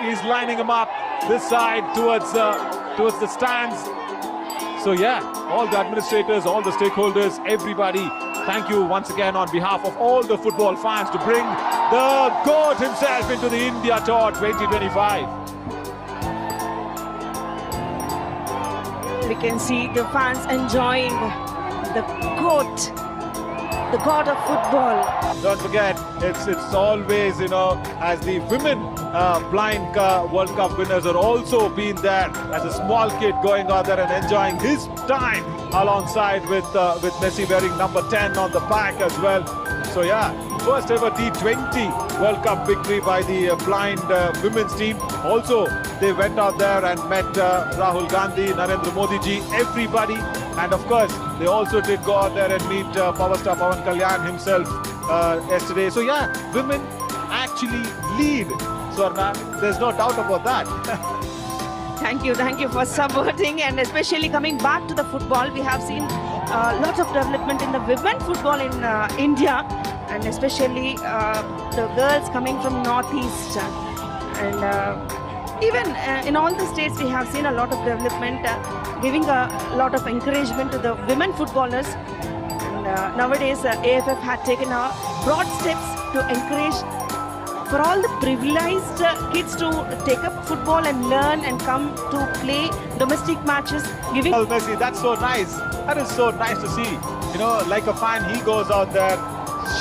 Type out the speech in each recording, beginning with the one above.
He's lining them up this side towards the stands. So yeah, all the administrators, all the stakeholders, everybody, thank you once again on behalf of all the football fans to bring the GOAT himself into the India Tour 2025. We can see the fans enjoying the GOAT, the God of football. Don't forget, it's always, as the women blind World Cup winners are also been there as a small kid going out there and enjoying his time alongside with Messi wearing number 10 on the back as well. So yeah, first ever T20 World Cup victory by the blind women's team. Also, they went out there and met Rahul Gandhi, Narendra Modi ji, everybody. And of course, they also did go out there and meet power star Pawan Kalyan himself yesterday. So yeah, women actually lead, Swarna. There's no doubt about that. Thank you for subverting, and especially coming back to the football. We have seen lots of development in the women football in India, and especially the girls coming from Northeast. And even in all the states, we have seen a lot of development, giving a lot of encouragement to the women footballers. And nowadays, AFF had taken broad steps to encourage for all the privileged kids to take up football and learn and come to play domestic matches. Giving Messi, that's so nice. That is so nice to see. Like a fan, he goes out there,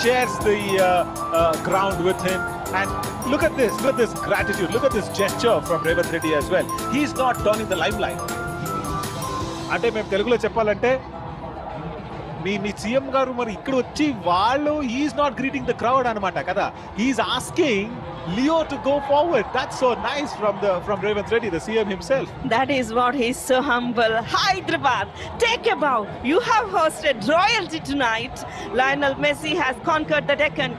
shares the ground with him. And look at this gratitude, look at this gesture from Revanth Reddy as well. He's not donning the limelight. అంటే మేము తెలుగులో చెప్పాలంటే మీ CM గారు మరి ఇక్కడ వచ్చి వాళ్ళు he's not greeting the crowd అన్నమాట కదా. He's asking Leo to go forward. That's so nice from Revanth Reddy, the CM himself. that is what he's so humble. Hyderabad, take a bow. You have hosted royalty tonight. Lionel Messi has conquered the Deccan.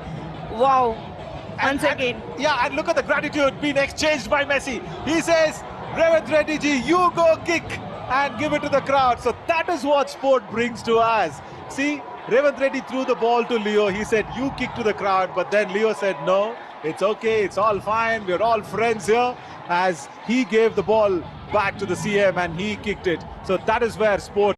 Wow. Once again. Yeah, and look at the gratitude being exchanged by Messi. He says, Revanth Reddy ji, you go kick and give it to the crowd. So that is what sport brings to us. See, Revanth Reddy threw the ball to Leo. He said, you kick to the crowd. But then Leo said, no, it's okay. It's all fine. We're all friends here. As he gave the ball back to the CM and he kicked it. So that is where sport